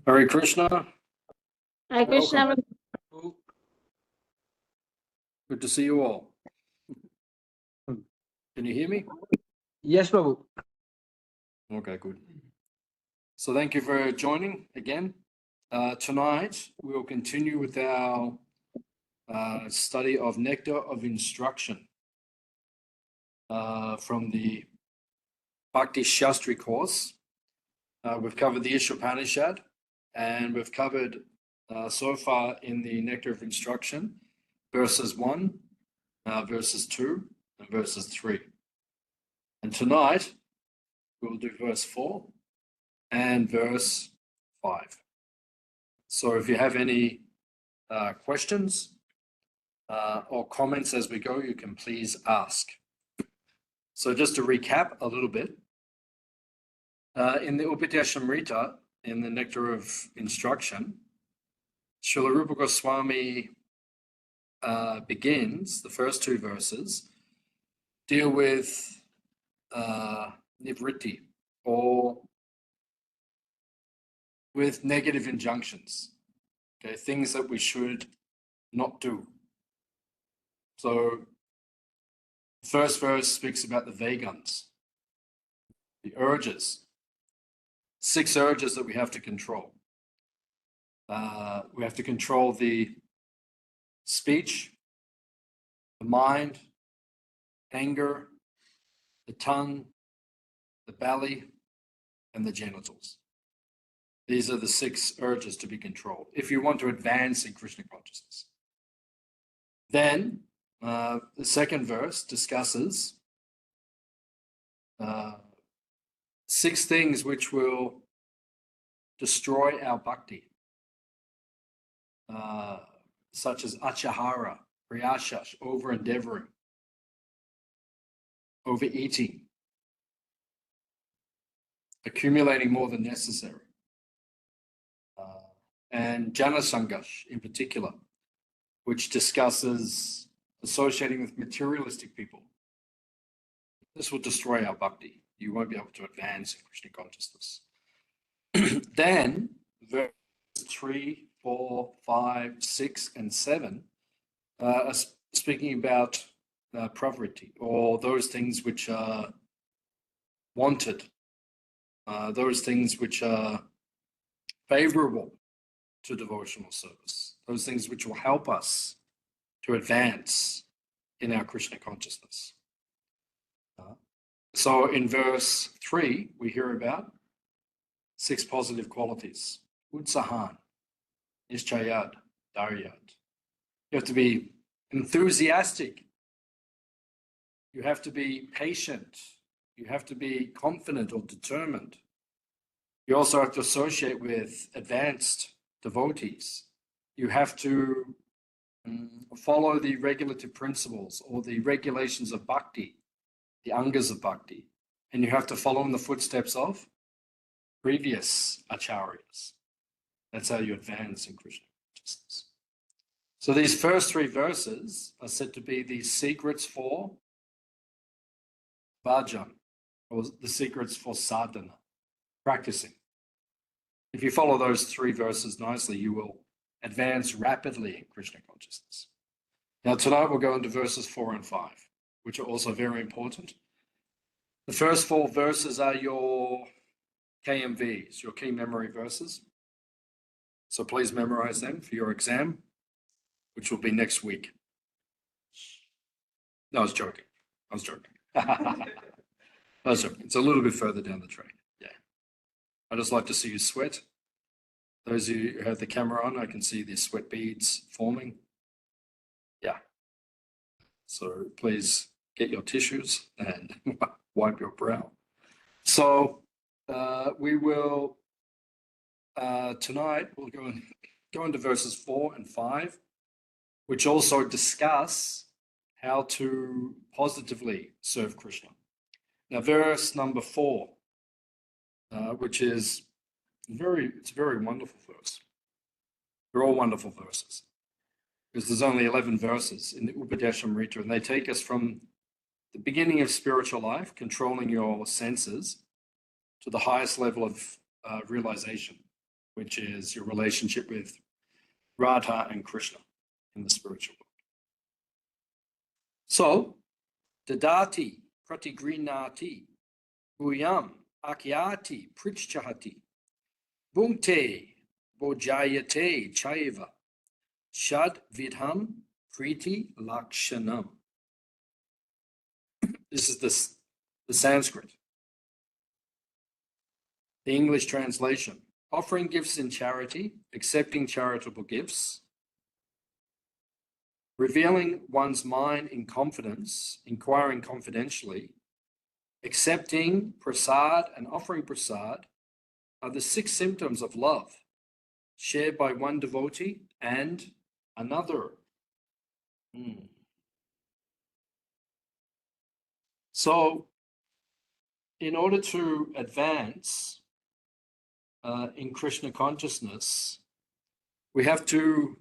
Hare Krishna. Hare Krishna. Welcome. Good to see you all. Can you hear me? Yes, Prabhu. Okay, good. So thank you for joining again. Tonight, we'll continue with our study of Nectar of Instruction from the Bhakti Shastri course. We've covered the Ishopanishad, and we've covered so far in the Nectar of Instruction, verses 1, verses 2, and verses 3. And tonight, we'll do verse 4 and verse 5. So if you have any questions or comments as we go, you can please ask. So just to recap a little bit, in the Upadhyashamrita, in the Nectar of Instruction, Srila Rupa Goswami begins, the first two verses, deal with nivritti, or with negative injunctions, okay, things that we should not do. So the first verse speaks about the vagans, the urges, 6 urges that we have to control. We have to control the speech, the mind, anger, the tongue, the belly, and the genitals. These are the 6 urges to be controlled if you want to advance in Krishna consciousness. Then the second verse discusses 6 things which will destroy our bhakti, such as achahara, priyashash, over-endeavoring, overeating, accumulating more than necessary, and janasangash in particular, which discusses associating with materialistic people. This will destroy our bhakti. You won't be able to advance in Krishna consciousness. Then, verse 3, 4, 5, 6, and 7 are speaking about pravritti, or those things which are wanted, those things which are favorable to devotional service, those things which will help us to advance in our Krishna consciousness. So in verse 3, we hear about 6 positive qualities: utsahan, nischayad, daryad. You have to be enthusiastic. You have to be patient. You have to be confident or determined. You also have to associate with advanced devotees. You have to follow the regulative principles or the regulations of bhakti, the angas of bhakti, and you have to follow in the footsteps of previous acharyas. That's how you advance in Krishna consciousness. So these first 3 verses are said to be the secrets for bhajan, or the secrets for sadhana, practicing. If you follow those 3 verses nicely, you will advance rapidly in Krishna consciousness. Now tonight we'll go into verses 4 and 5, which are also very important. The first 4 verses are your KMVs, your key memory verses. So please memorize them for your exam, which will be next week. No, I was joking. I was joking. It's a little bit further down the track. Yeah. I just like to see you sweat. Those of you who have the camera on, I can see the sweat beads forming. Yeah. So please get your tissues and wipe your brow. So we will, tonight, we'll go into verses 4 and 5, which also discuss how to positively serve Krishna. Now, verse number 4, which is it's a very wonderful verse. They're all wonderful verses, because there's only 11 verses in the Upadhyashamrita, and they take us from the beginning of spiritual life, controlling your senses, to the highest level of realization, which is your relationship with Radha and Krishna in the spiritual world. So, dadati pratigrinati guyam akyati prichchahati bhunte bojayate chaiva shad vidham priti lakshanam. This is the Sanskrit. The English translation: offering gifts in charity, accepting charitable gifts, revealing one's mind in confidence, inquiring confidentially, accepting prasad and offering prasad are the 6 symptoms of love shared by one devotee and another. So, in order to advance in Krishna consciousness, we have to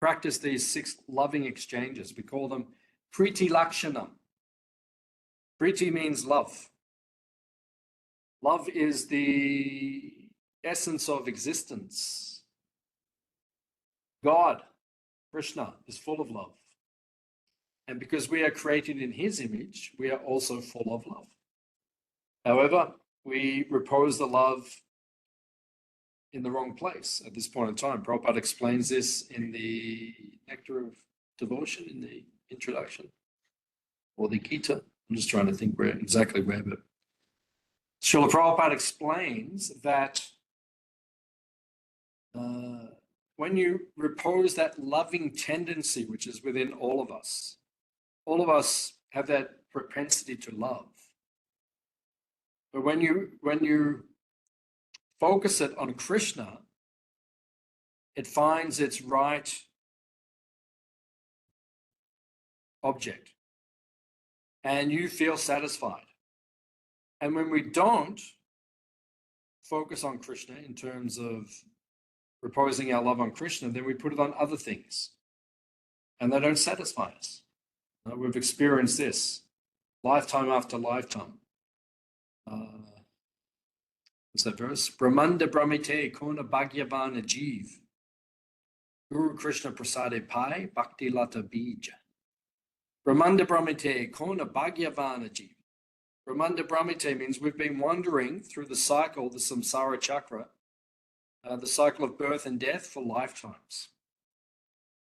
practice these 6 loving exchanges. We call them priti lakshanam. Priti means love. Love is the essence of existence. God, Krishna, is full of love. And because we are created in his image, we are also full of love. However, we repose the love in the wrong place at this point in time. Prabhupada explains this in the Nectar of Devotion, in the introduction, or the Gita. I'm just trying to think exactly where, but Srila Prabhupada explains that when you repose that loving tendency which is within all of us have that propensity to love. But when you focus it on Krishna, it finds its right object, and you feel satisfied. And when we don't focus on Krishna in terms of reposing our love on Krishna, then we put it on other things, and they don't satisfy us. We've experienced this lifetime after lifetime. What's that verse? Brahmanda Brahmite Kona Bhagyavana Jeev Guru Krishna Prasade Pai Bhakti Lata Bija. Brahmanda Brahmite Kona Bhagyavana Jeev. Brahmanda Brahmite means we've been wandering through the cycle, the samsara chakra, the cycle of birth and death for lifetimes.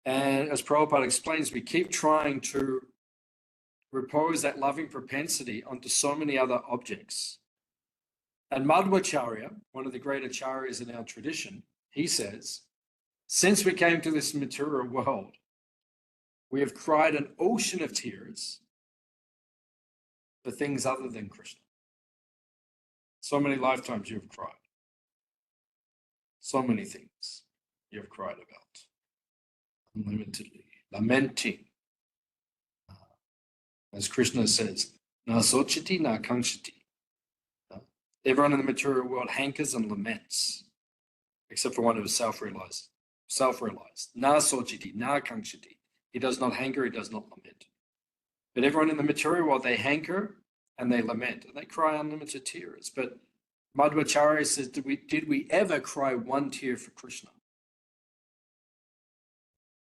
And as Prabhupada explains, we keep trying to repose that loving propensity onto so many other objects. And Madhvacharya, one of the great acharyas in our tradition, he says, since we came to this material world, we have cried an ocean of tears for things other than Krishna. So many lifetimes you have cried. So many things you have cried about. Unlimitedly. Lamenting. As Krishna says, na sochiti na kankshati. Everyone in the material world hankers and laments, except for one who is self-realized. Na sochiti, na kankshati. He does not hanker, he does not lament. But everyone in the material world, they hanker and they lament, and they cry unlimited tears. But Madhvacharya says, did we ever cry one tear for Krishna?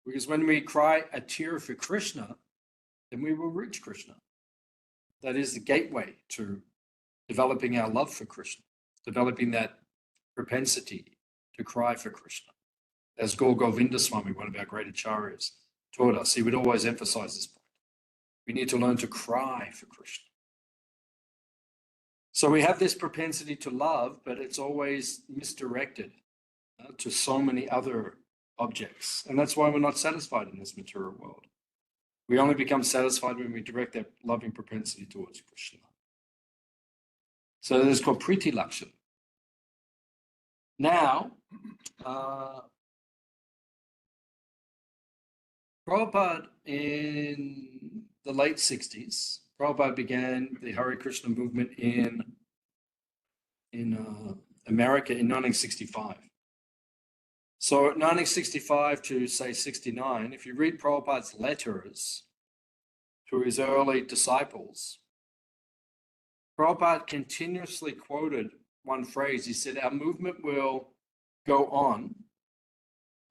Because when we cry a tear for Krishna, then we will reach Krishna. That is the gateway to developing our love for Krishna, developing that propensity to cry for Krishna. As Gaur Govinda Swami, one of our great acharyas, taught us, he would always emphasize this point. We need to learn to cry for Krishna. So we have this propensity to love, but it's always misdirected to so many other objects. And that's why we're not satisfied in this material world. We only become satisfied when we direct that loving propensity towards Krishna. So this is called Priti Lakshan. Now, Prabhupada in the late 60s, Prabhupada began the Hare Krishna movement in America in 1965. So 1965 to say 69, if you read Prabhupada's letters to his early disciples, Prabhupada continuously quoted one phrase. He said, our movement will go on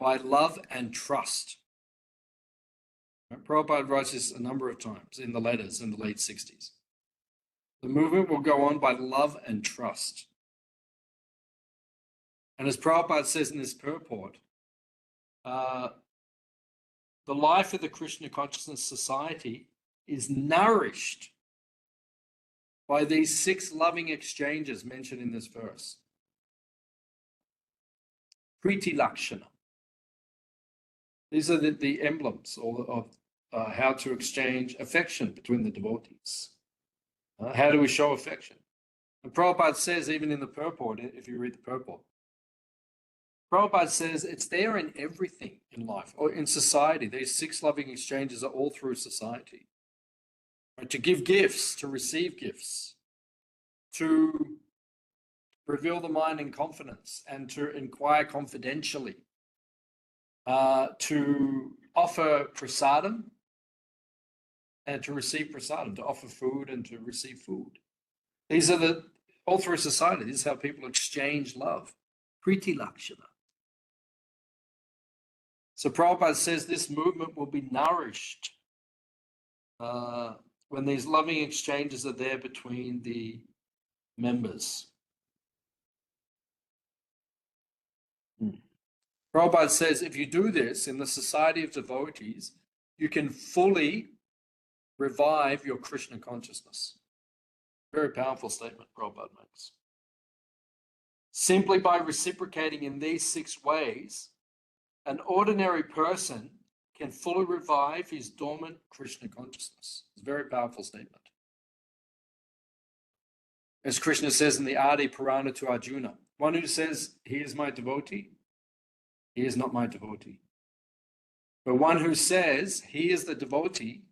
by love and trust. Prabhupada writes this a number of times in the letters in the late 60s. The movement will go on by love and trust. And as Prabhupada says in this purport, the life of the Krishna Consciousness Society is nourished by these 6 loving exchanges mentioned in this verse. Priti Lakshana. These are the emblems of how to exchange affection between the devotees. How do we show affection? And Prabhupada says, even in the purport, if you read the purport, Prabhupada says it's there in everything in life or in society. These 6 loving exchanges are all through society. Right? To give gifts, to receive gifts, to reveal the mind in confidence and to inquire confidentially, to offer prasadam and to receive prasadam, to offer food and to receive food. These are all through society. This is how people exchange love. Priti Lakshana. So Prabhupada says this movement will be nourished when these loving exchanges are there between the members. Prabhupada says if you do this in the society of devotees, you can fully revive your Krishna consciousness. Very powerful statement Prabhupada makes. Simply by reciprocating in these 6 ways, an ordinary person can fully revive his dormant Krishna consciousness. It's a very powerful statement. As Krishna says in the Adi Purana to Arjuna, one who says, he is my devotee, he is not my devotee. But one who says, he is the devotee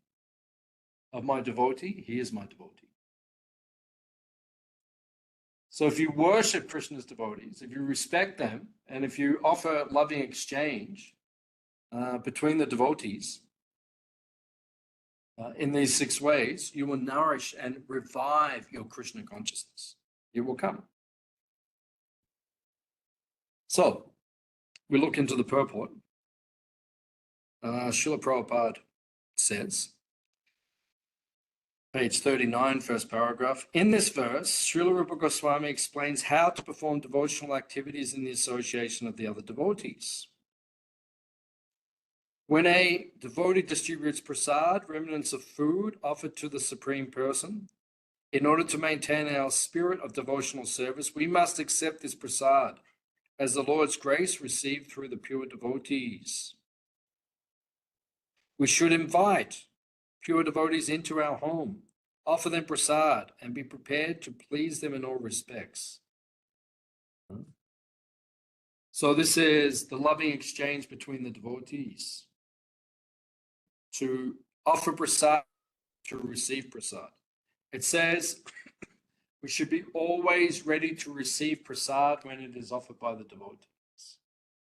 of my devotee, he is my devotee. So if you worship Krishna's devotees, if you respect them, and if you offer loving exchange between the devotees in these 6 ways, you will nourish and revive your Krishna consciousness. It will come. So we look into the purport. Srila Prabhupada says, page 39, first paragraph. In this verse, Srila Rupa Goswami explains how to perform devotional activities in the association of the other devotees. When a devotee distributes prasad, remnants of food offered to the Supreme Person, in order to maintain our spirit of devotional service, we must accept this prasad as the Lord's grace received through the pure devotees. We should invite pure devotees into our home, offer them prasad, and be prepared to please them in all respects. So this is the loving exchange between the devotees. To offer prasad, to receive prasad. It says we should be always ready to receive prasad when it is offered by the devotees.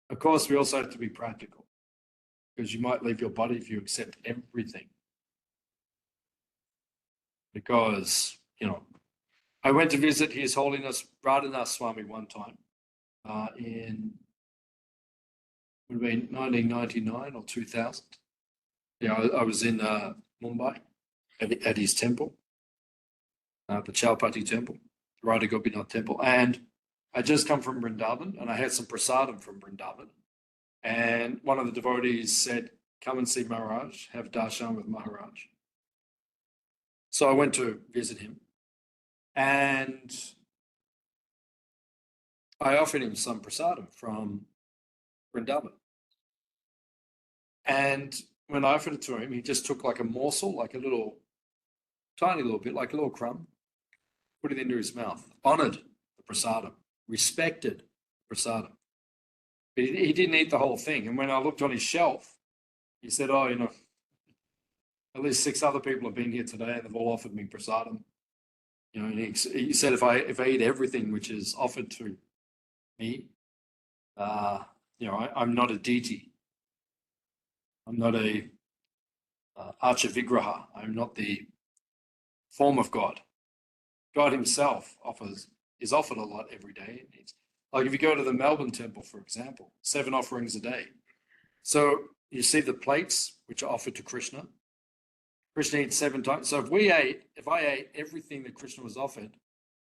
Of course, we also have to be practical, because you might leave your body if you accept everything. Because, I went to visit His Holiness Radhanath Swami one time in, would have been 1999 or 2000. Yeah, I was in Mumbai at his temple, the Chowpatty temple, Radha Gopinath temple. And I just come from Vrindavan and I had some prasadam from Vrindavan. And one of the devotees said, come and see Maharaj, have darshan with Maharaj. So I went to visit him and I offered him some prasadam from Vrindavan. And when I offered it to him, he just took like a morsel, like a little, tiny little bit, like a little crumb, put it into his mouth, honored the prasadam, respected the prasadam. But he didn't eat the whole thing. And when I looked on his shelf, he said, oh, at least 6 other people have been here today and they've all offered me prasadam. And he said, if I eat everything which is offered to me, I'm not a deity. I'm not a Archa Vigraha. I'm not the form of God. God himself offers is offered a lot every day. It's like if you go to the Melbourne temple, for example, 7 offerings a day. So you see the plates which are offered to Krishna. Krishna eats 7 times. So if I ate everything that Krishna was offered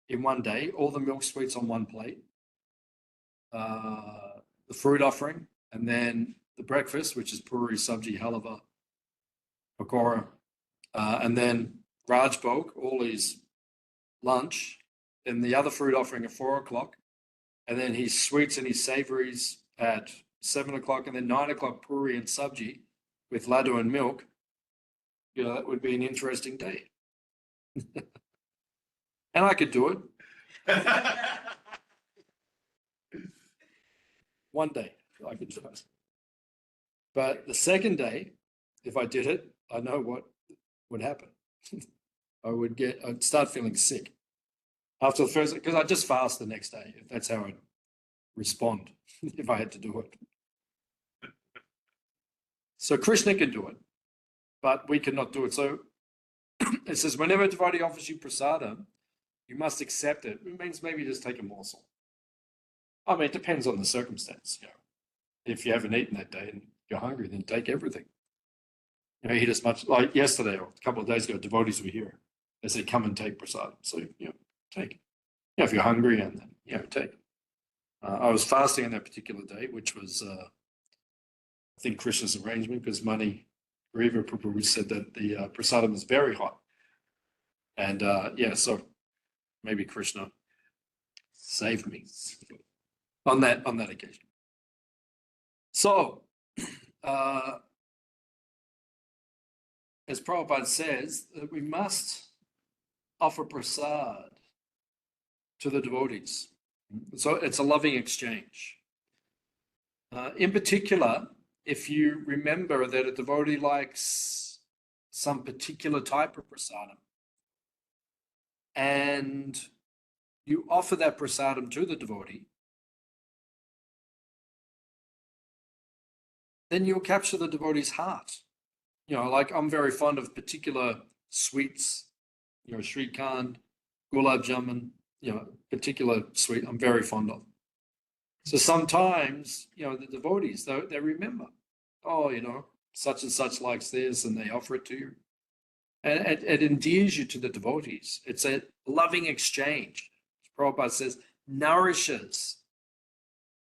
in one day, all the milk sweets on one plate, the fruit offering, and then the breakfast, which is puri, sabji, halava, pakora, and then Rajbog, all his lunch, then the other fruit offering at 4 o'clock, and then his sweets and his savories at 7 o'clock, and then 9 o'clock puri and sabji with laddu and milk. That would be an interesting day. And I could do it. One day I could do it. But the second day, if I did it, I know what would happen. I'd start feeling sick after the first, because I'd just fast the next day, if that's how I'd respond, if I had to do it. So Krishna can do it, but we cannot do it. So it says, whenever a devotee offers you prasadam, you must accept it. It means maybe just take a morsel. I mean, it depends on the circumstance. If you haven't eaten that day and you're hungry, then take everything. Eat as much. Like yesterday or a couple of days ago, devotees were here. They said, come and take prasadam. So, take. If you're hungry, and then, take. I was fasting on that particular day, which was, I think, Krishna's arrangement, because Mani Griva Prabhu said that the prasadam is very hot. And so maybe Krishna saved me on that occasion. So, as Prabhupada says, that we must offer prasad to the devotees. So it's a loving exchange. In particular, if you remember that a devotee likes some particular type of prasadam, and you offer that prasadam to the devotee, then you'll capture the devotee's heart. Like I'm very fond of particular sweets, Shrikand, Gulab Jamun, particular sweet I'm very fond of. So sometimes, the devotees, they remember, such and such likes this, and they offer it to you. And it endears you to the devotees. It's a loving exchange. Prabhupada says, nourishes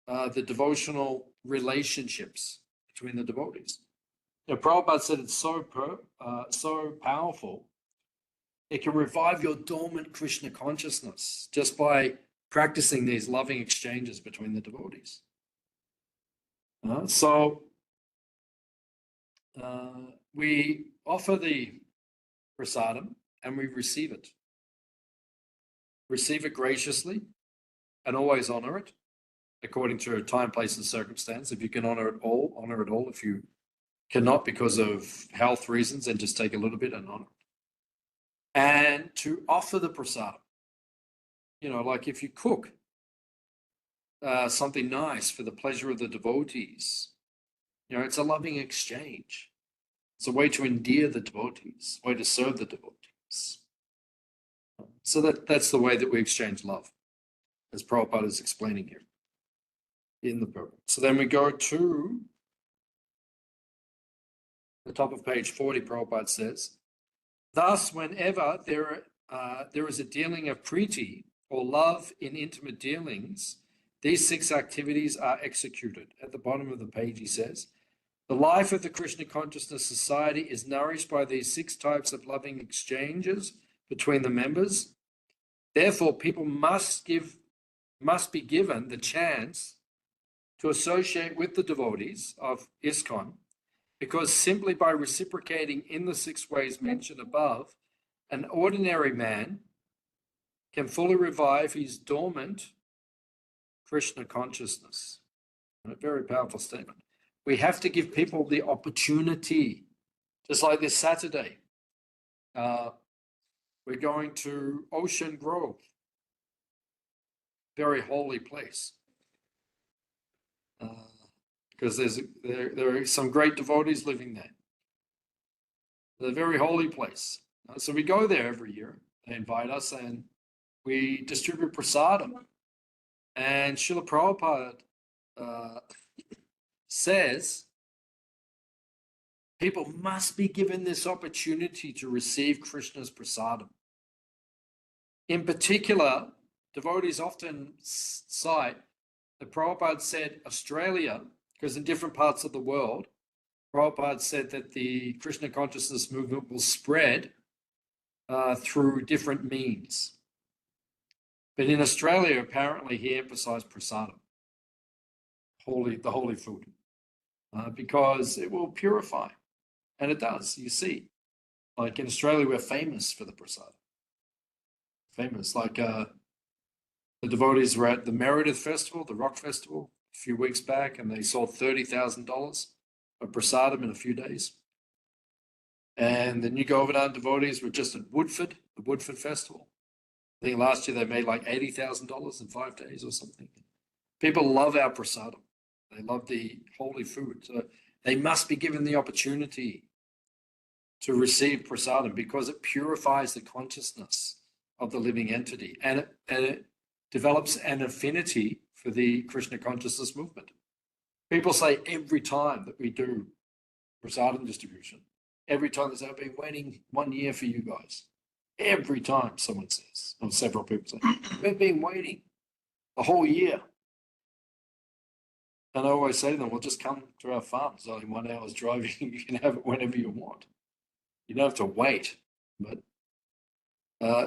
the devotional relationships between the devotees. Prabhupada said it's so powerful, it can revive your dormant Krishna consciousness just by practicing these loving exchanges between the devotees. We offer the prasadam and we receive it. Receive it graciously and always honor it according to time, place, and circumstance. If you can honor it all, honor it all. If you cannot because of health reasons, then just take a little bit and honor it. And to offer the prasadam, like if you cook something nice for the pleasure of the devotees, it's a loving exchange. It's a way to endear the devotees, a way to serve the devotees. So that's the way that we exchange love, as Prabhupada is explaining here in the book. So then we go to the top of page 40, Prabhupada says, thus, whenever there is a dealing of priti, or love in intimate dealings, these 6 activities are executed. At the bottom of the page, he says, the life of the Krishna Consciousness Society is nourished by these 6 types of loving exchanges between the members. Therefore, people must be given the chance to associate with the devotees of ISKCON, because simply by reciprocating in the 6 ways mentioned above, an ordinary man can fully revive his dormant Krishna consciousness. A very powerful statement. We have to give people the opportunity, just like this Saturday. We're going to Ocean Grove, very holy place, because there are some great devotees living there. It's a very holy place. So we go there every year. They invite us, and we distribute prasadam. And Srila Prabhupada says people must be given this opportunity to receive Krishna's prasadam. In particular, devotees often cite that Prabhupada said Australia, because in different parts of the world, Prabhupada said that the Krishna consciousness movement will spread through different means. But in Australia, apparently, he emphasized prasadam, the holy food, because it will purify. And it does, you see. Like in Australia, we're famous for the prasadam. Famous. Like the devotees were at the Meredith Festival, the Rock Festival, a few weeks back, and they sold $30,000 of prasadam in a few days. And the New Govardhan devotees were just at Woodford, the Woodford Festival. I think last year they made like $80,000 in 5 days or something. People love our prasadam. They love the holy food. So they must be given the opportunity to receive prasadam because it purifies the consciousness of the living entity and it develops an affinity for the Krishna consciousness movement. People say every time that we do prasadam distribution, every time they say, I've been waiting 1 year for you guys. Every time someone says, or several people say, we've been waiting a whole year. And I always say to them, well, just come to our farm. It's only 1 hour's driving. You can have it whenever you want. You don't have to wait. But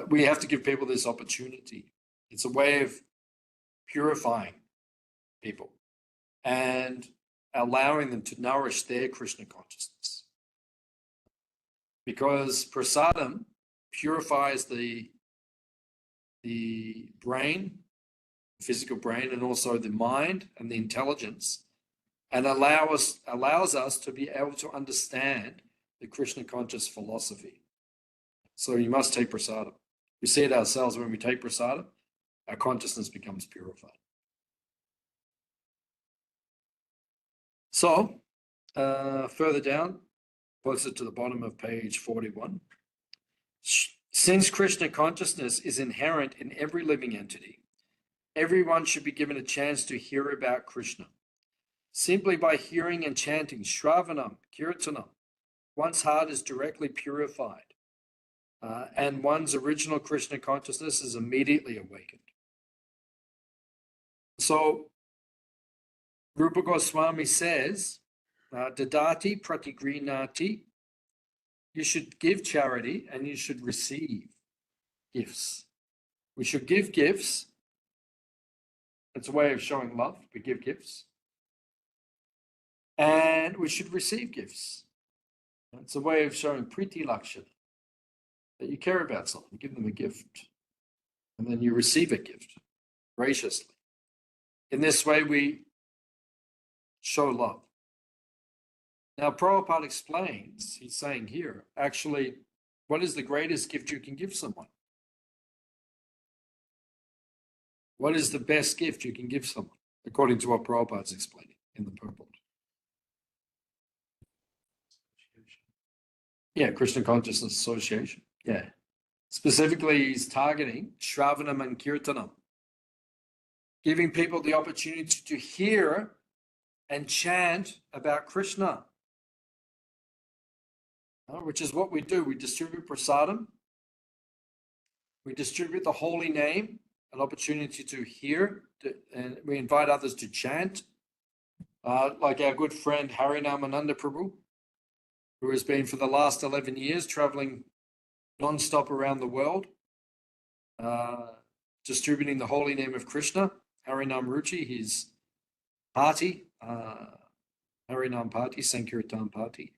we have to give people this opportunity. It's a way of purifying people and allowing them to nourish their Krishna consciousness. Because prasadam purifies the brain, physical brain, and also the mind and the intelligence, and allows us to be able to understand the Krishna conscious philosophy. So you must take prasadam. We see it ourselves when we take prasadam, our consciousness becomes purified. So further down, closer to the bottom of page 41, since Krishna consciousness is inherent in every living entity, everyone should be given a chance to hear about Krishna. Simply by hearing and chanting Shravanam, Kirtanam, one's heart is directly purified, and one's original Krishna consciousness is immediately awakened. So, Rupa Goswami says, Dadati pratigrinati, you should give charity and you should receive gifts. We should give gifts. It's a way of showing love. We give gifts. And we should receive gifts. It's a way of showing priti lakshana, that you care about someone. You give them a gift. And then you receive a gift graciously. In this way, we show love. Now, Prabhupada explains, he's saying here, actually, what is the greatest gift you can give someone? What is the best gift you can give someone, according to what Prabhupada's explaining in the purport? Yeah, Krishna Consciousness Association. Yeah. Specifically, he's targeting Shravanam and Kirtanam, giving people the opportunity to hear and chant about Krishna, which is what we do. We distribute prasadam. We distribute the holy name, an opportunity to hear, and we invite others to chant, like our good friend Harinamananda Prabhu, who has been for the last 11 years traveling non-stop around the world, distributing the holy name of Krishna, Harinam Ruchi, his party, Harinam Party, Sankirtan Party.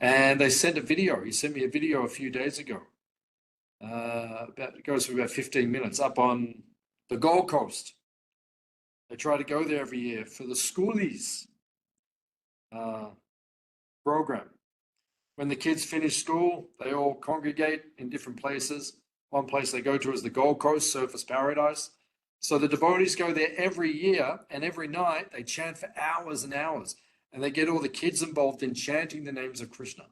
And they sent a video. He sent me a video a few days ago. It goes for about 15 minutes up on the Gold Coast. They try to go there every year for the schoolies program. When the kids finish school, they all congregate in different places. One place they go to is the Gold Coast, Surfers Paradise. So the devotees go there every year, and every night they chant for hours and hours. And they get all the kids involved in chanting the names of Krishna.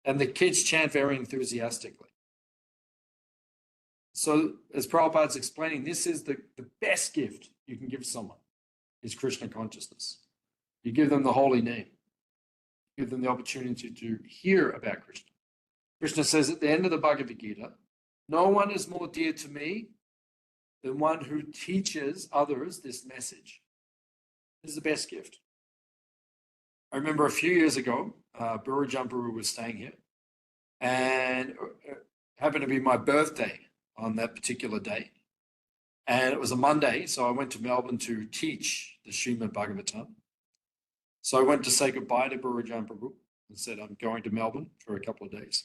And the kids chant very enthusiastically. So as Prabhupada's explaining, this is the best gift you can give someone is Krishna consciousness. You give them the holy name. Give them the opportunity to hear about Krishna. Krishna says at the end of the Bhagavad Gita, no one is more dear to me than one who teaches others this message. This is the best gift. I remember a few years ago, Guru Jampuru was staying here, and it happened to be my birthday on that particular day. And it was a Monday, so I went to Melbourne to teach the Srimad Bhagavatam. So I went to say goodbye to Guru Jampuru and said, I'm going to Melbourne for a couple of days.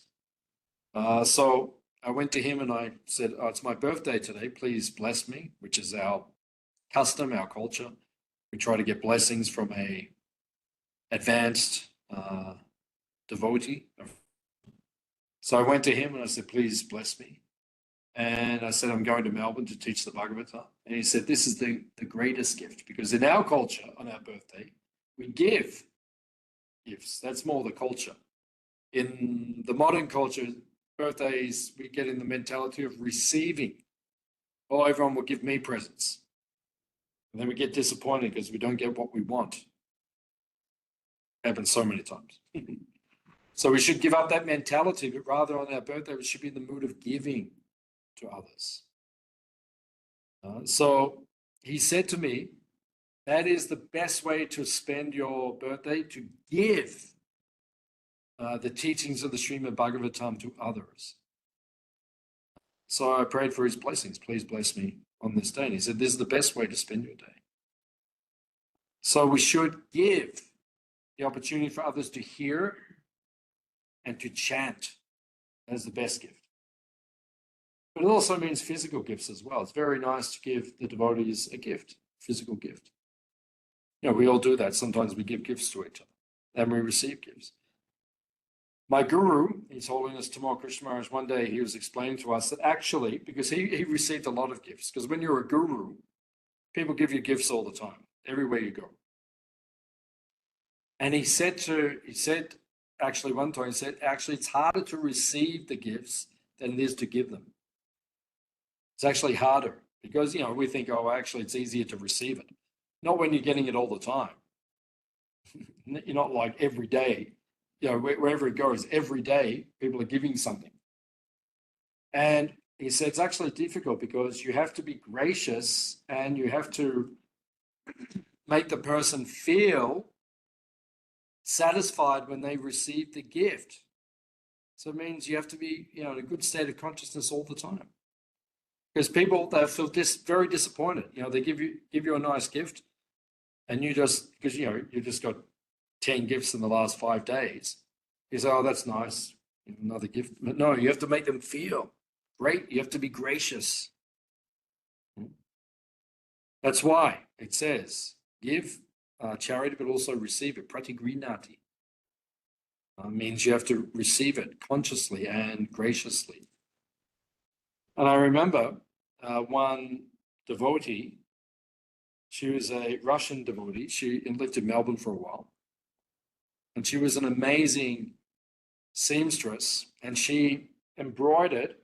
So I went to him and I said, oh, it's my birthday today, please bless me, which is our custom, our culture. We try to get blessings from a advanced devotee. So I went to him and I said, please bless me. And I said, I'm going to Melbourne to teach the Bhagavatam. And he said, this is the greatest gift, because in our culture, on our birthday, we give gifts. That's more the culture. In the modern culture, birthdays, we get in the mentality of receiving. Oh, everyone will give me presents. And then we get disappointed because we don't get what we want. It happens so many times. So we should give up that mentality, but rather on our birthday, we should be in the mood of giving to others. So he said to me, that is the best way to spend your birthday, to give the teachings of the Srimad Bhagavatam to others. So I prayed for his blessings. Please bless me on this day. And he said, this is the best way to spend your day. So we should give the opportunity for others to hear and to chant. As the best gift. But it also means physical gifts as well. It's very nice to give the devotees a gift, physical gift. You know, we all do that. Sometimes we give gifts to each other and we receive gifts. My guru, His Holiness Tamal Krishna Maharaj, one day he was explaining to us that actually, because he received a lot of gifts, because when you're a guru, people give you gifts all the time, everywhere you go. And he said actually one time, he said, actually it's harder to receive the gifts than it is to give them. It's actually harder because, you know, we think, oh, actually it's easier to receive it. Not when you're getting it all the time. You're not like every day, you know, wherever it goes, every day people are giving something. And he said it's actually difficult because you have to be gracious and you have to make the person feel satisfied when they receive the gift. So it means you have to be, you know, in a good state of consciousness all the time. Because people, they feel very disappointed. You know, they give you a nice gift, and you just, because you know, you just got 10 gifts in the last 5 days. You say, oh, that's nice, another gift. But no, you have to make them feel great. You have to be gracious. That's why it says, give charity, but also receive it. Pratigrinati means you have to receive it consciously and graciously. And I remember one devotee, she was a Russian devotee. She lived in Melbourne for a while. And she was an amazing seamstress. And she embroidered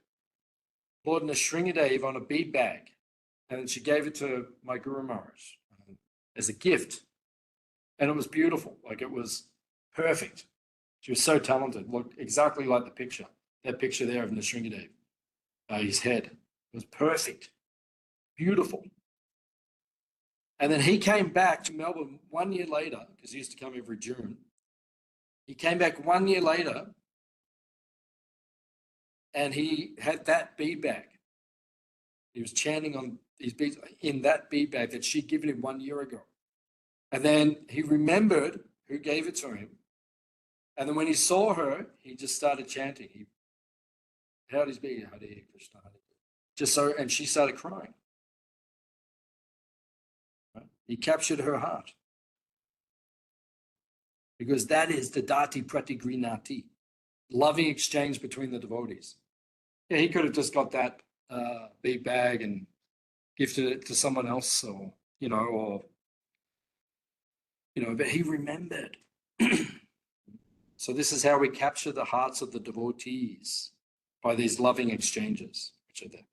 Lord Nrsimhadev on a bead bag. And she gave it to my Guru Maharaj as a gift. And it was beautiful. Like, it was perfect. She was so talented. Looked exactly like the picture. That picture there of Nrsimhadev. His head. It was perfect. Beautiful. And then he came back to Melbourne 1 year later, because he used to come every June. He came back 1 year later and he had that bead bag. He was chanting on his beads in that bead bag that she'd given him 1 year ago. And then he remembered who gave it to him. And then when he saw her, he just started chanting. He held his bead, Hare Krishna, Hare Krishna. Just so, and she started crying. Right? He captured her heart. Because that is the dati pratigrinati, loving exchange between the devotees. Yeah, he could have just got that bead bag and gifted it to someone else, or but he remembered. So this is how we capture the hearts of the devotees, by these loving exchanges which are there.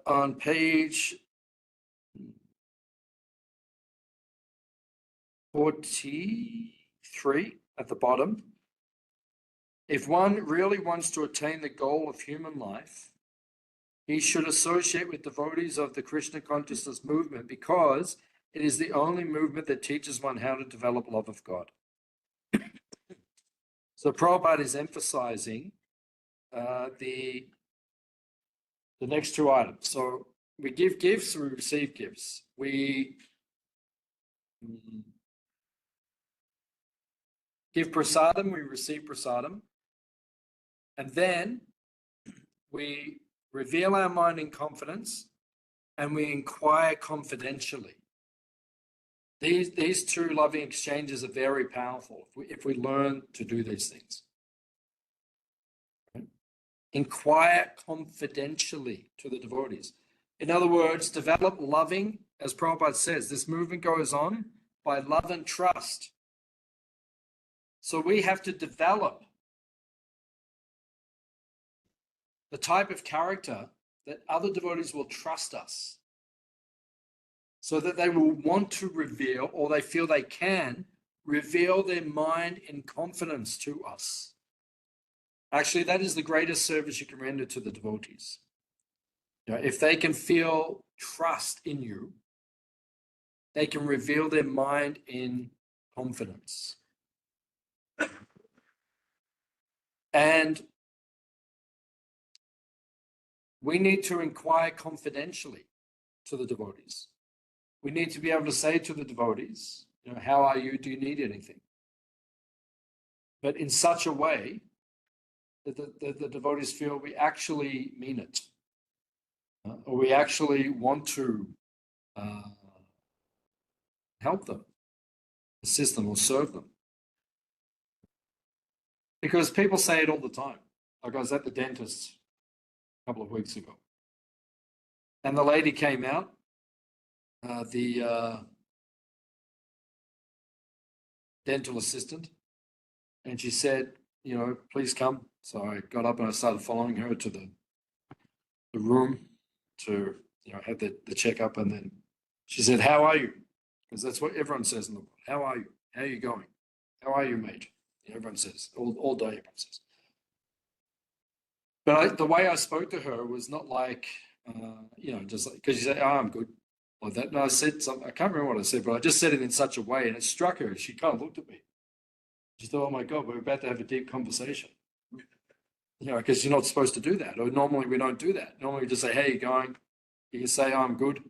On page 43 at the bottom, if one really wants to attain the goal of human life, he should associate with devotees of the Krishna consciousness movement because it is the only movement that teaches one how to develop love of God. So Prabhupada is emphasizing the next two items. So we give gifts, we receive gifts. We give prasadam, we receive prasadam. And then we reveal our mind in confidence and we inquire confidentially. These two loving exchanges are very powerful if we learn to do these things. Inquire confidentially to the devotees. In other words, develop loving, as Prabhupada says, this movement goes on by love and trust. So we have to develop the type of character that other devotees will trust us, so that they will want to reveal, or they feel they can reveal their mind in confidence to us. Actually, that is the greatest service you can render to the devotees. You know, if they can feel trust in you, they can reveal their mind in confidence. And we need to inquire confidentially to the devotees. We need to be able to say to the devotees, you know, how are you? Do you need anything? But in such a way that the devotees feel we actually mean it, or we actually want to help them, assist them, or serve them. Because people say it all the time. Like I was at the dentist a couple of weeks ago, and the lady came out, the dental assistant, and she said, you know, please come. So I got up and I started following her to the room to, you know, have the checkup. And then she said, how are you? Because that's what everyone says in the world. How are you? How are you going? How are you, mate? Everyone says, all day everyone says. But the way I spoke to her was not like, you know, just like, because she said, oh, I'm good, like that. No, I said something, I can't remember what I said, but I just said it in such a way, and it struck her. She kind of looked at me. She thought, oh my God, we're about to have a deep conversation. You know, because you're not supposed to do that. Or normally we don't do that. Normally we just say, hey, you going? You can say, oh, I'm good.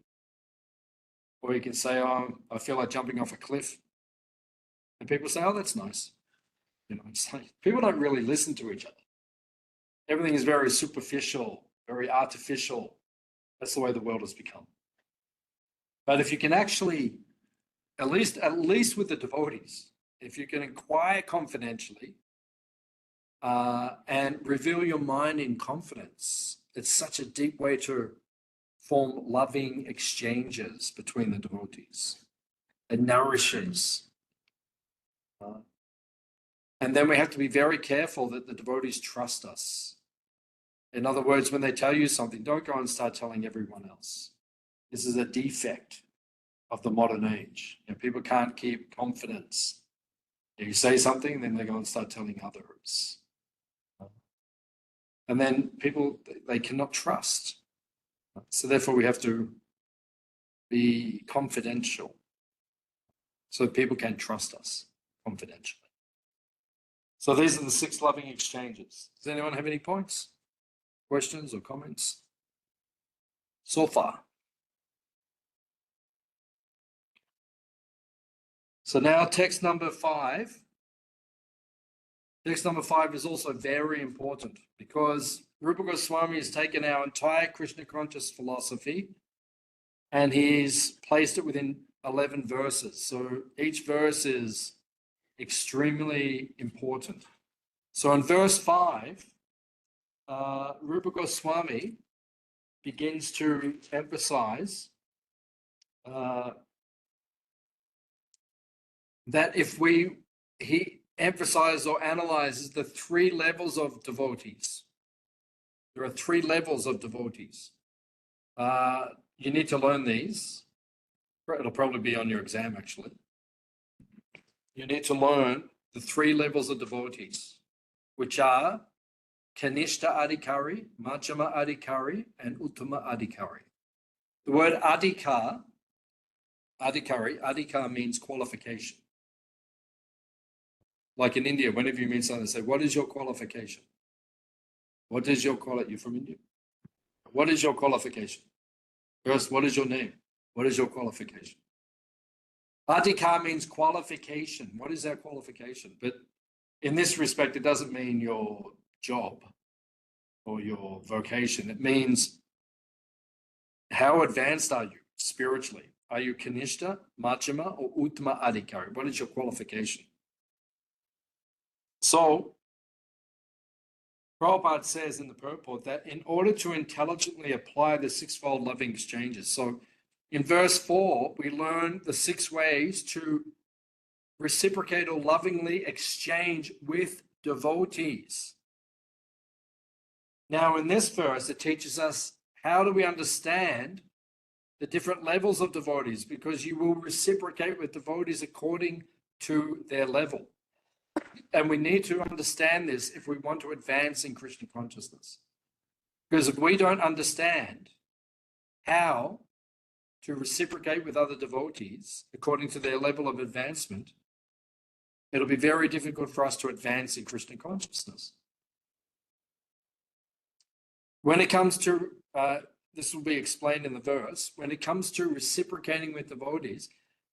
Or you can say, oh, I feel like jumping off a cliff. And people say, oh, that's nice. You know, it's like people don't really listen to each other. Everything is very superficial, very artificial. That's the way the world has become. But if you can actually, at least with the devotees, if you can inquire confidentially and reveal your mind in confidence, it's such a deep way to form loving exchanges between the devotees. It nourishes. And then we have to be very careful that the devotees trust us. In other words, when they tell you something, don't go and start telling everyone else. This is a defect of the modern age. You know, people can't keep confidence. You say something, then they go and start telling others. And then people, they cannot trust. So therefore we have to be confidential so people can trust us confidentially. So these are the 6 loving exchanges. Does anyone have any points, questions or comments so far? So now text number 5. Text number 5 is also very important because Rupa Goswami has taken our entire Krishna conscious philosophy and he's placed it within 11 verses. So each verse is extremely important. So in verse 5, Rupa Goswami begins to emphasize that emphasizes or analyzes the three levels of devotees. There are three levels of devotees. You need to learn these. It'll probably be on your exam, actually. You need to learn the three levels of devotees, which are Kanishta Adhikari, Madhyama Adhikari, and Uttama Adhikari. The word Adhikari means qualification. Like in India, whenever you meet someone, they say, what is your qualification? What is your qualification? You're from India. What is your qualification? First, what is your name? What is your qualification? Adhikar means qualification. What is that qualification? But in this respect, it doesn't mean your job or your vocation. It means how advanced are you spiritually? Are you Kanishta, Madhyama, or Uttama Adhikari? What is your qualification? So, Prabhupada says in the purport that in order to intelligently apply the sixfold loving exchanges, so in verse 4, we learn the 6 ways to reciprocate or lovingly exchange with devotees. Now, in this verse, it teaches us how do we understand the different levels of devotees, because you will reciprocate with devotees according to their level. And we need to understand this if we want to advance in Krishna consciousness. Because if we don't understand how to reciprocate with other devotees according to their level of advancement, it'll be very difficult for us to advance in Krishna consciousness. When it comes to, this will be explained in the verse, when it comes to reciprocating with devotees,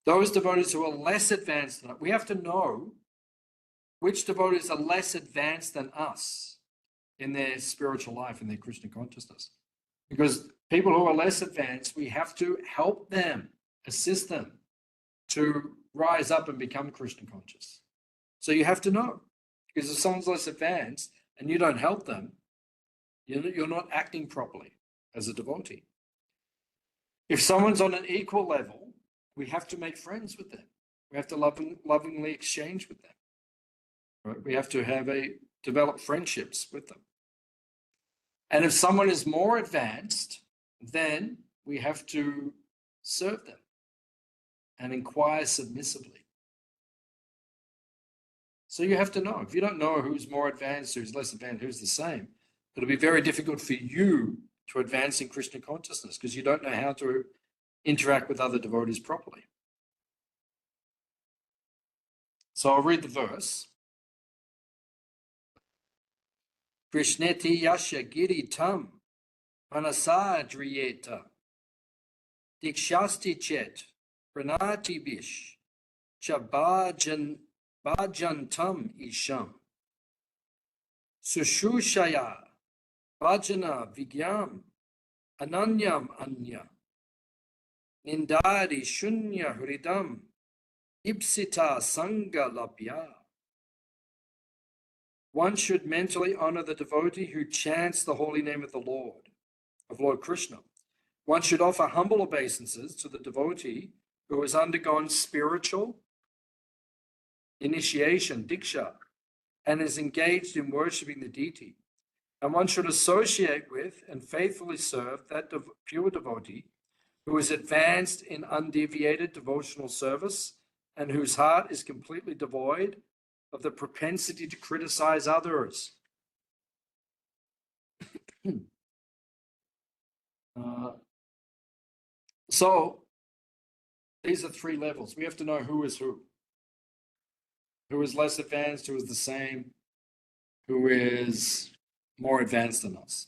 those devotees who are less advanced than us, we have to know which devotees are less advanced than us in their spiritual life, in their Krishna consciousness. Because people who are less advanced, we have to help them, assist them to rise up and become Krishna conscious. So you have to know, because if someone's less advanced and you don't help them, you're not acting properly as a devotee. If someone's on an equal level, we have to make friends with them. We have to lovingly exchange with them. Right? We have to develop friendships with them. And if someone is more advanced, then we have to serve them and inquire submissively. So you have to know. If you don't know who's more advanced, who's less advanced, who's the same, it'll be very difficult for you to advance in Krishna consciousness because you don't know how to interact with other devotees properly. So I'll read the verse. Krishneti yasha giri tam manasa driyeta dikshasti chet pranati bish chabajan bhajantam isham sushushaya bhajana vigyam ananyam anya nindari shunya hridam ipsita sangha labhya. One should mentally honor the devotee who chants the holy name of the Lord, of Lord Krishna. One should offer humble obeisances to the devotee who has undergone spiritual initiation, diksha, and is engaged in worshipping the deity. And one should associate with and faithfully serve that pure devotee who is advanced in undeviated devotional service and whose heart is completely devoid of the propensity to criticize others. So these are 3 levels. We have to know who is less advanced, who is the same, who is more advanced than us.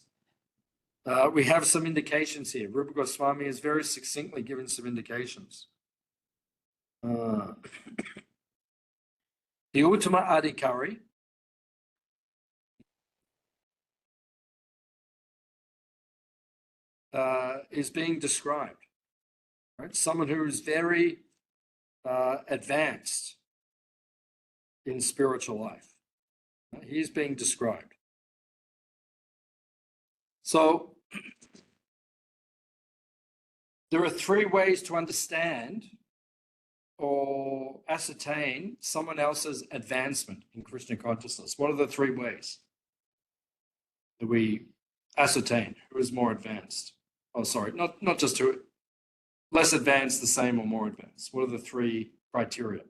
We have some indications here. Rupa Goswami has very succinctly given some indications. The Uttama Adhikari is being described, right? Someone who is very advanced in spiritual life. He's being described. So there are 3 ways to understand or ascertain someone else's advancement in Krishna consciousness? What are the three ways that we ascertain who is more advanced? Oh, sorry, not just who, less advanced, the same, or more advanced. What are the three criteria?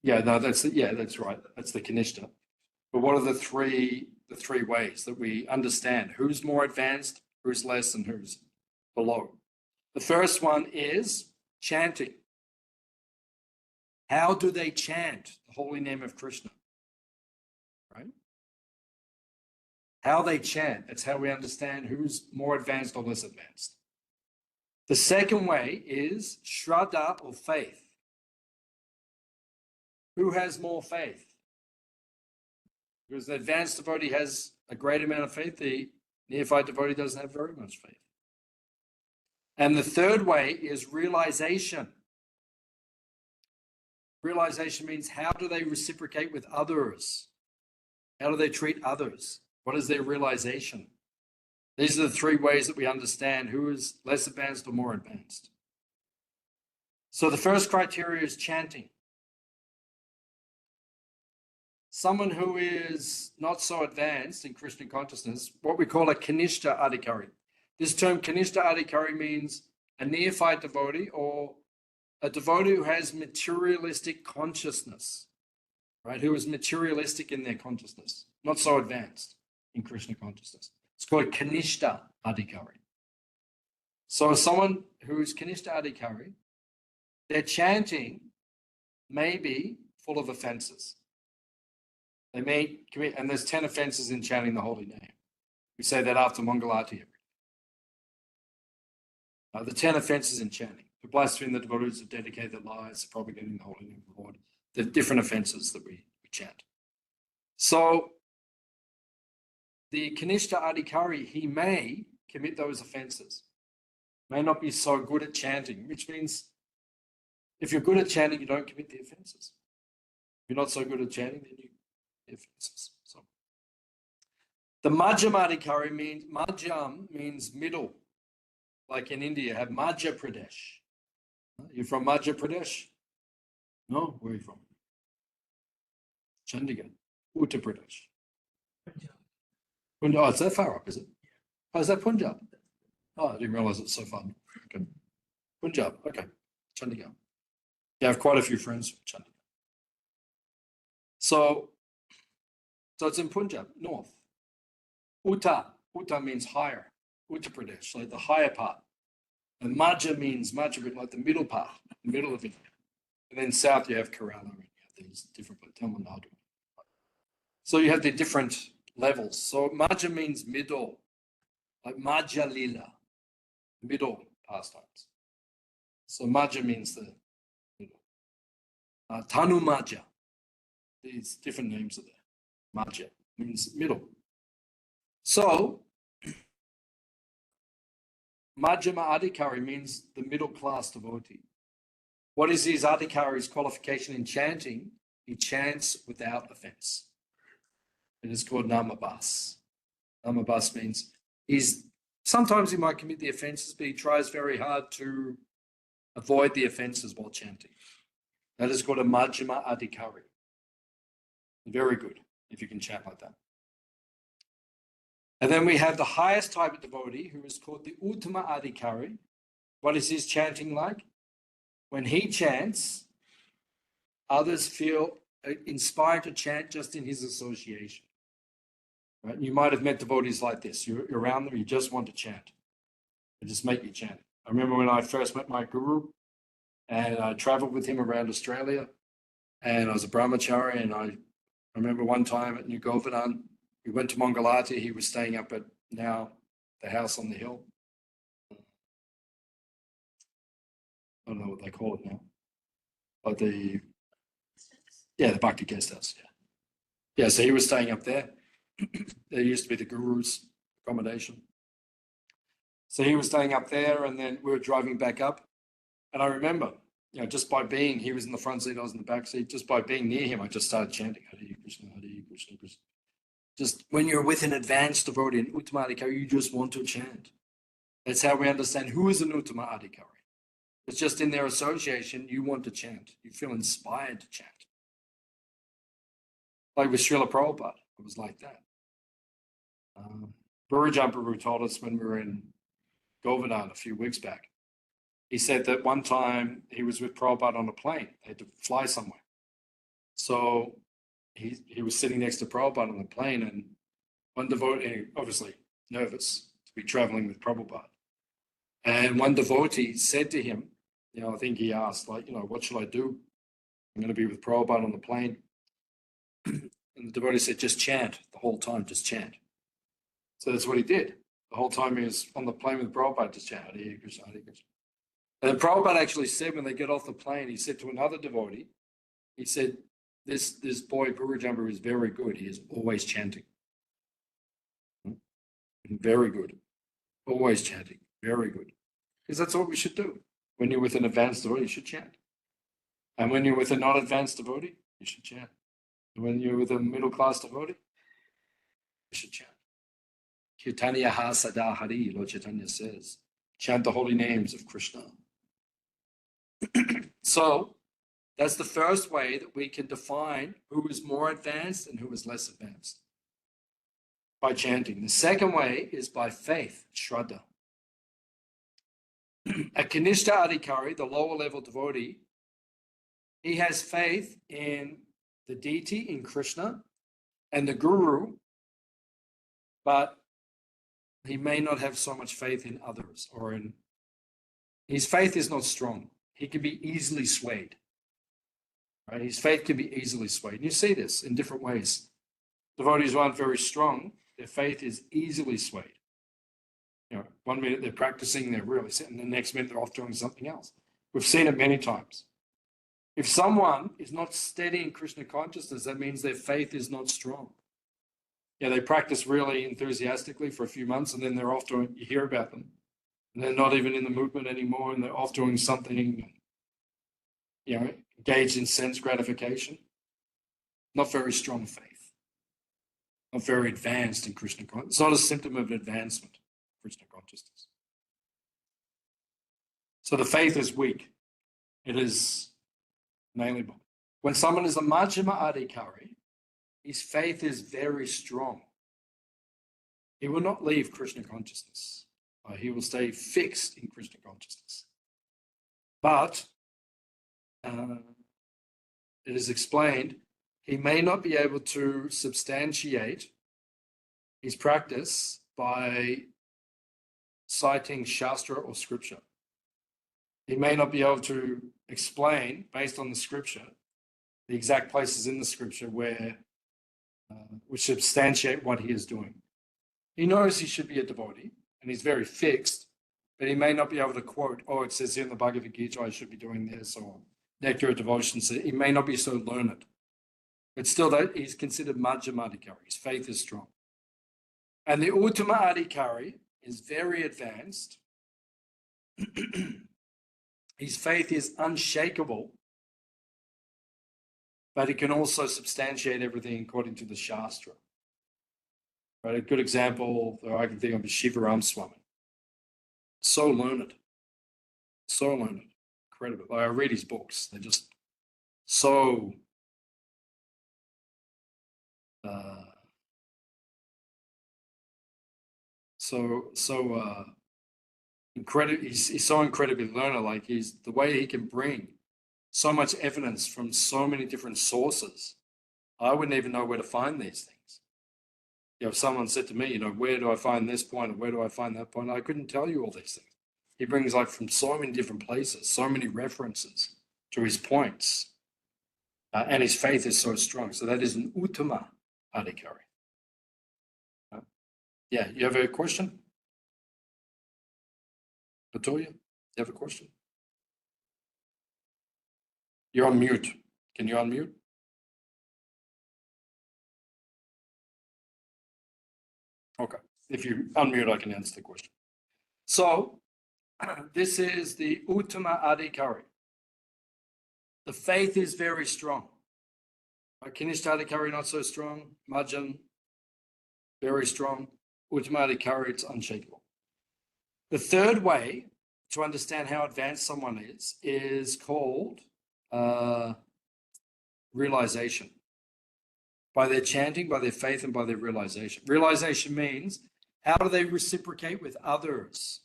Yeah, no, that's right. That's the Kanishta. But what are the three ways that we understand who's more advanced, who's less, and who's below? The first one is chanting. How do they chant the holy name of Krishna? Right? How they chant, that's how we understand who's more advanced or less advanced. The second way is Shraddha, or faith. Who has more faith? Because the advanced devotee has a great amount of faith, the neophyte devotee doesn't have very much faith. And the third way is realization. Realization means, how do they reciprocate with others? How do they treat others? What is their realization? These are the three ways that we understand who is less advanced or more advanced. So the first criteria is chanting. Someone who is not so advanced in Krishna consciousness, what we call a Kanishta Adhikari. This term Kanishta Adhikari means a neophyte devotee, or a devotee who has materialistic consciousness, right? Who is materialistic in their consciousness, not so advanced in Krishna consciousness. It's called Kanishta Adhikari. So someone who is Kanishta Adhikari, their chanting may be full of offenses. They may commit, and there's 10 offenses in chanting the holy name. We say that after Mangalati every day. The 10 offenses in chanting. To blaspheme the devotees, to dedicate their lives, to propagating the holy name of the Lord. The different offenses that we chant. So the Kanishta Adhikari, he may commit those offenses. May not be so good at chanting, which means if you're good at chanting, you don't commit the offenses. If you're not so good at chanting, then you offenses. So the Madhyamadhikari means, Madhyam means middle. Like in India, you have Madhya Pradesh. You're from Madhya Pradesh? No, where are you from? Chandigarh, Uttar Pradesh. Punjab. Oh, it's that far up, is it? Oh, is that Punjab? Oh, I didn't realize it's so far. Okay. Punjab, okay. Chandigarh. Yeah, I have quite a few friends from Chandigarh. So it's in Punjab, north. Uttar means higher. Uttar Pradesh, like the higher part. And Madhya means Madhya, like the middle part, the middle of India. And then south you have Kerala, and you have these different, Tamil Nadu. So you have the different levels. So Madhya means middle, like Madhya Lila, middle pastimes. So Madhya means the middle. Tanu Madhya, these different names are there. Madhya means middle. So Madhyama Adhikari means the middle class devotee. What is his Adhikari's qualification in chanting? He chants without offense. It is called Namabas. Namabas means sometimes he might commit the offenses, but he tries very hard to avoid the offenses while chanting. That is called a Madhyama Adhikari. Very good if you can chant like that. And then we have the highest type of devotee, who is called the Uttama Adhikari. What is his chanting like? When he chants, others feel inspired to chant just in his association. Right? You might have met devotees like this. You're around them, you just want to chant. They just make you chant. I remember when I first met my guru, and I traveled with him around Australia, and I was a brahmachari, and I remember one time at New Govardhan, we went to Mangalati. He was staying up at now the house on the hill. I don't know what they call it now, but the Bhakti guest house. Yeah. So he was staying up there. There used to be the guru's accommodation. So he was staying up there, and then we were driving back up. And I remember, just by being, he was in the front seat, I was in the back seat. Just by being near him, I just started chanting Hare Krishna, Hare Krishna, Krishna. Just when you're with an advanced devotee, an Uttama Adhikari, you just want to chant. That's how we understand who is an Uttama Adhikari. It's just in their association, you want to chant. You feel inspired to chant. Like with Srila Prabhupada, it was like that. Burujam Prabhu told us when we were in Govardhan a few weeks back. He said that one time he was with Prabhupada on a plane. They had to fly somewhere. So he was sitting next to Prabhupada on the plane, and one devotee, obviously nervous to be traveling with Prabhupada. And one devotee said to him, I think he asked, what should I do? I'm going to be with Prabhupada on the plane. And the devotee said, just chant the whole time, just chant. So that's what he did. The whole time he was on the plane with Prabhupada, just chant, Hare Krishna, Hare Krishna. And then Prabhupada actually said when they get off the plane, he said to another devotee, he said, this boy, Guru Jumper, is very good. He is always chanting. Very good. Always chanting. Very good. Because that's what we should do. When you're with an advanced devotee, you should chant. And when you're with a not advanced devotee, you should chant. And when you're with a middle class devotee, you should chant. Caitanya Sada Hari, Lord Chaitanya says, chant the holy names of Krishna. So that's the first way that we can define who is more advanced and who is less advanced, by chanting. The second way is by faith, Shraddha. A Kanishta Adhikari, the lower level devotee, he has faith in the deity, in Krishna, and the Guru, but he may not have so much faith in others, his faith is not strong. He can be easily swayed. Right? His faith can be easily swayed. And you see this in different ways. Devotees who aren't very strong, their faith is easily swayed. 1 minute they're practicing, they're really sitting, and the next minute they're off doing something else. We've seen it many times. If someone is not steady in Krishna consciousness, that means their faith is not strong. They practice really enthusiastically for a few months, and then they're off doing, you hear about them, and they're not even in the movement anymore, and they're off doing something, engaged in sense gratification. Not very strong faith. Not very advanced in Krishna consciousness. It's not a symptom of advancement, Krishna consciousness. So the faith is weak. It is malleable. When someone is a Majjhima Adhikari, his faith is very strong. He will not leave Krishna consciousness. He will stay fixed in Krishna consciousness. But it is explained, he may not be able to substantiate his practice by citing Shastra or Scripture. He may not be able to explain, based on the Scripture, the exact places in the Scripture where which substantiate what he is doing. He knows he should be a devotee, and he's very fixed, but he may not be able to quote, it says here in the Bhagavad Gita, I should be doing this, or Nectar of Devotion. So he may not be so learned. But still, that he's considered Majjhima Adhikari. His faith is strong. And the Uttama Adhikari is very advanced. His faith is unshakable, but it can also substantiate everything according to the Shastra. Right? A good example that I can think of is Shivaram Swami. So learned. Incredible. I read his books. They're just so incredible. He's so incredibly learner. Like the way he can bring so much evidence from so many different sources. I wouldn't even know where to find these things. If someone said to me, where do I find this point or where do I find that point? I couldn't tell you all these things. He brings from so many different places, so many references to his points. And his faith is so strong. So that is an Uttama Adhikari. You have a question? Latoya, you have a question? You're on mute. Can you unmute? Okay. If you unmute, I can answer the question. So, this is the Uttama Adhikari. The faith is very strong. Kanishta Adhikari, not so strong. Majjan, very strong. Uttama Adhikari, it's unshakable. The third way to understand how advanced someone is called realization. By their chanting, by their faith, and by their realization. Realization means, how do they reciprocate with others?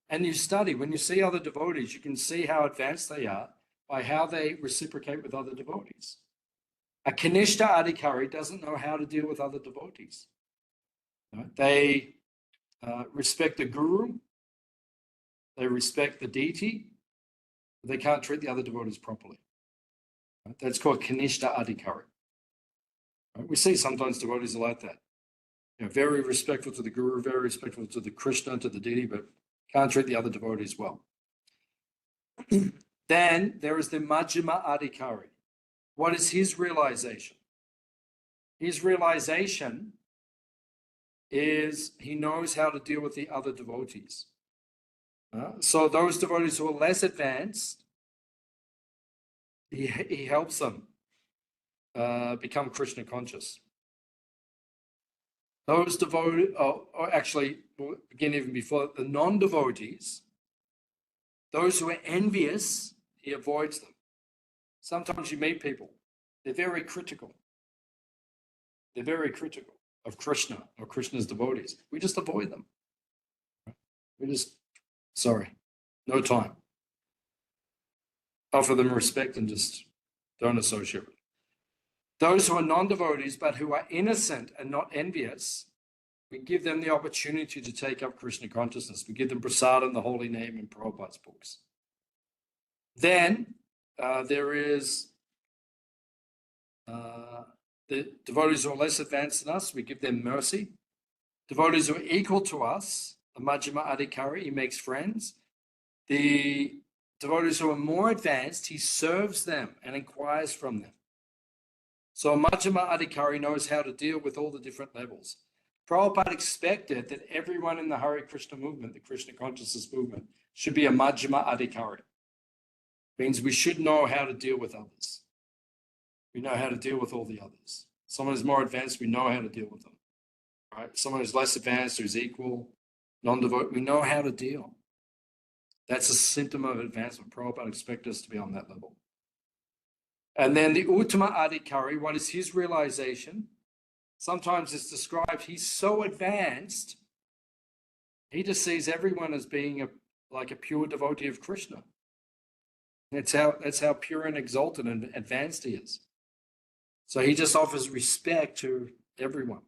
And you study, when you see other devotees, you can see how advanced they are by how they reciprocate with other devotees. A Kanishta Adhikari doesn't know how to deal with other devotees. They respect the guru, they respect the deity, but they can't treat the other devotees properly. That's called Kanishta Adhikari. We see sometimes devotees are like that. Very respectful to the guru, very respectful to the Krishna, to the deity, but can't treat the other devotees well. Then there is the Majjhima Adhikari. What is his realization? His realization is he knows how to deal with the other devotees. So those devotees who are less advanced, he helps them become Krishna conscious. Those devotees, or actually, we'll begin even before, the non-devotees, those who are envious, he avoids them. Sometimes you meet people, they're very critical. They're very critical of Krishna or Krishna's devotees. We just avoid them. Sorry, no time. Offer them respect and just don't associate with them. Those who are non-devotees but who are innocent and not envious, we give them the opportunity to take up Krishna consciousness. We give them prasadam, the holy name, in Prabhupada's books. Then there is the devotees who are less advanced than us, we give them mercy. Devotees who are equal to us, the Majjhima Adhikari, he makes friends. The devotees who are more advanced, he serves them and inquires from them. So a Majjhima Adhikari knows how to deal with all the different levels. Prabhupada expected that everyone in the Hare Krishna movement, the Krishna consciousness movement, should be a Majjhima Adhikari. Means we should know how to deal with others. We know how to deal with all the others. Someone who's more advanced, we know how to deal with them. Right? Someone who's less advanced, who's equal, non-devout, we know how to deal. That's a symptom of advancement. Prabhupada expects us to be on that level. And then the Uttama Adhikari, what is his realization? Sometimes it's described, he's so advanced, he just sees everyone as being like a pure devotee of Krishna. That's how pure and exalted and advanced he is. So he just offers respect to everyone.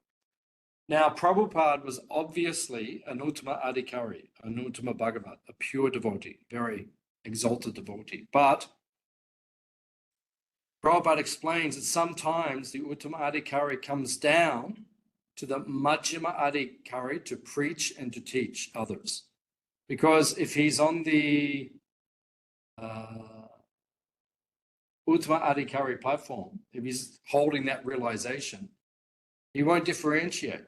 Now, Prabhupada was obviously an Uttama Adhikari, an Uttama Bhagavat, a pure devotee, very exalted devotee. But Prabhupada explains that sometimes the Uttama Adhikari comes down to the Majjhima Adhikari to preach and to teach others. Because if he's on the Uttama Adhikari platform, if he's holding that realization, he won't differentiate.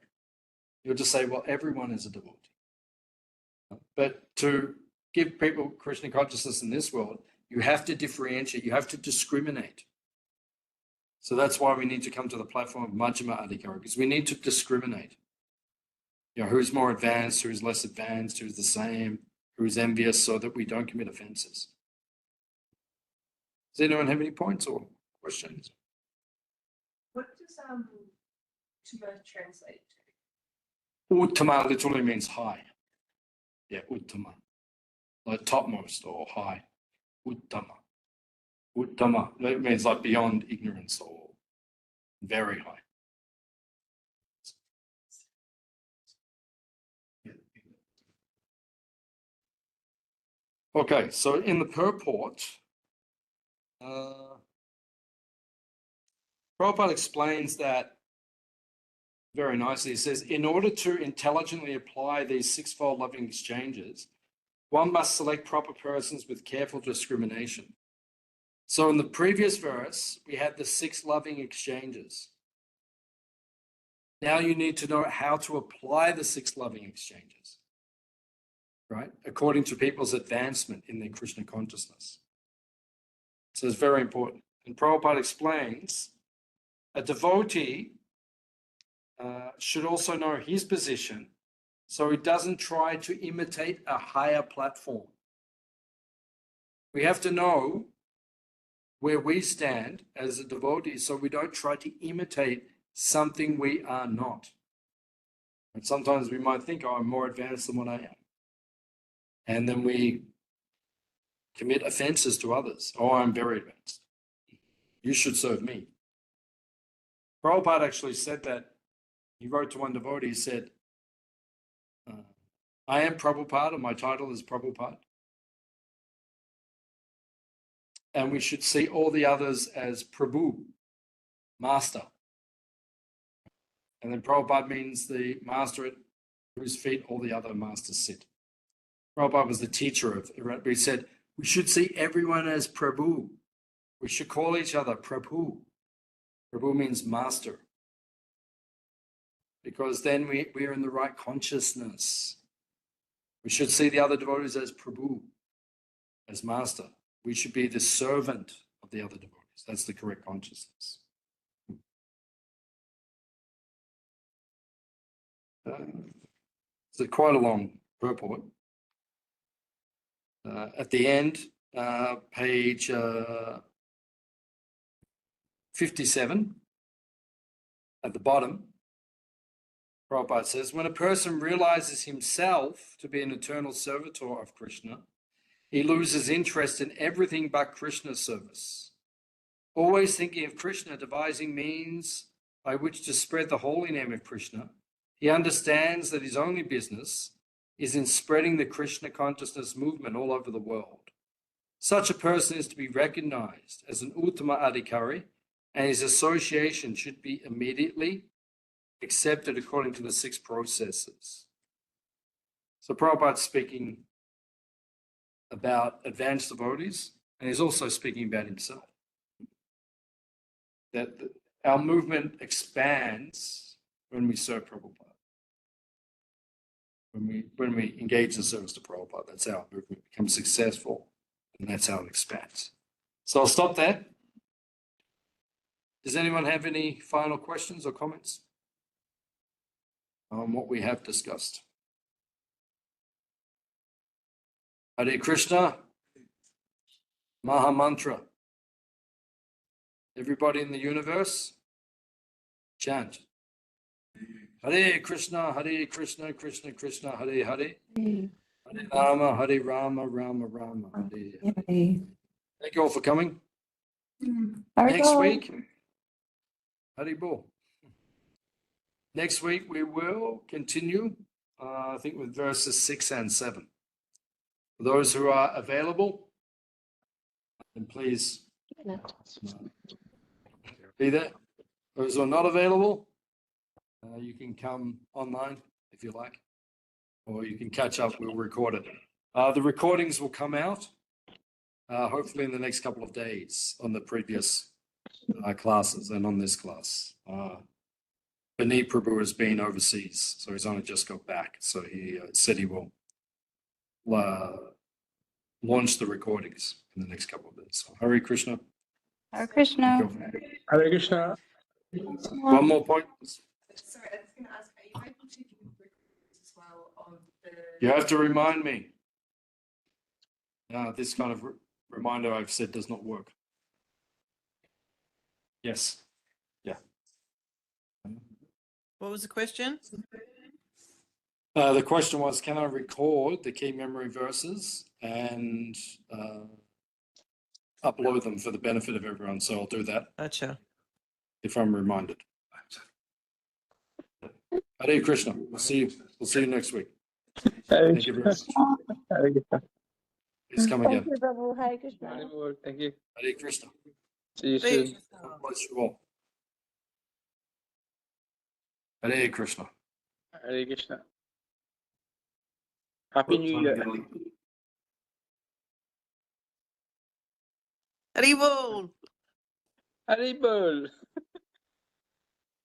He'll just say, well, everyone is a devotee. But to give people Krishna consciousness in this world, you have to differentiate, you have to discriminate. So that's why we need to come to the platform of Majjhima Adhikari, because we need to discriminate. Who's more advanced, who's less advanced, who's the same, who's envious, so that we don't commit offenses. Does anyone have any points or questions? What does Uttama translate to? Uttama literally means high. Yeah, Uttama. Like topmost or high. Uttama. Uttama. That means like beyond ignorance or very high. Okay, so in the purport, Prabhupada explains that very nicely. He says, in order to intelligently apply these sixfold loving exchanges, one must select proper persons with careful discrimination. So in the previous verse, we had the 6 loving exchanges. Now you need to know how to apply the 6 loving exchanges, right? According to people's advancement in their Krishna consciousness. So it's very important. And Prabhupada explains, a devotee should also know his position So he doesn't try to imitate a higher platform. We have to know where we stand as a devotee, so we don't try to imitate something we are not. And sometimes we might think, oh, I'm more advanced than what I am. And then we commit offenses to others. Oh, I'm very advanced. You should serve me. Prabhupada actually said that. He wrote to one devotee, he said, I am Prabhupada, and my title is Prabhupada. And we should see all the others as Prabhu, master. And then Prabhupada means the master at whose feet all the other masters sit. Prabhupada was the teacher of, we said, we should see everyone as Prabhu. We should call each other Prabhu. Prabhu means master. Because then we are in the right consciousness. We should see the other devotees as Prabhu, as master. We should be the servant of the other devotees. That's the correct consciousness. It's quite a long purport. At the end, page 57, at the bottom, Prabhupada says, when a person realizes himself to be an eternal servitor of Krishna, he loses interest in everything but Krishna's service. Always thinking of Krishna, devising means by which to spread the holy name of Krishna, he understands that his only business is in spreading the Krishna consciousness movement all over the world. Such a person is to be recognized as an Uttama Adhikari, and his association should be immediately accepted according to the 6 processes. So Prabhupada's speaking about advanced devotees, and he's also speaking about himself. That our movement expands when we serve Prabhupada. When we engage in service to Prabhupada, that's how our movement becomes successful, and that's how it expands. So I'll stop there. Does anyone have any final questions or comments on what we have discussed? Hare Krishna, Maha Mantra. Everybody in the universe, chant. Hare Krishna, Krishna Krishna, Hare Hare. Hare Rama, Rama Rama, Hare Hare. Thank you all for coming. Next week, Hare Bol. Next week we will continue, I think, with verses 6 and 7. For those who are available, and please be there. Those who are not available, you can come online if you like, or you can catch up. We'll record it. The recordings will come out hopefully in the next couple of days on the previous classes and on this class. Beneath Prabhu has been overseas, so he's only just got back. So he said he will launch the recordings in the next couple of days. So Hare Krishna. Hare Krishna. Hare Krishna. One more point. Sorry, I was going to ask, are you able to give recordings as well on the... You have to remind me. This kind of reminder I've said does not work. Yes. Yeah. What was the question? The question was, can I record the key memory verses and upload them for the benefit of everyone? So I'll do that Gotcha. if I'm reminded. Hare Krishna. We'll see you next week. Hare Thank you very much. Hare Krishna. Please come Thank again. you, Prabhu. Hare Krishna. Thank you. Hare Krishna. See you soon. God bless you all. Hare Krishna. Hare Krishna. Happy New Year. Haribol! Haribol.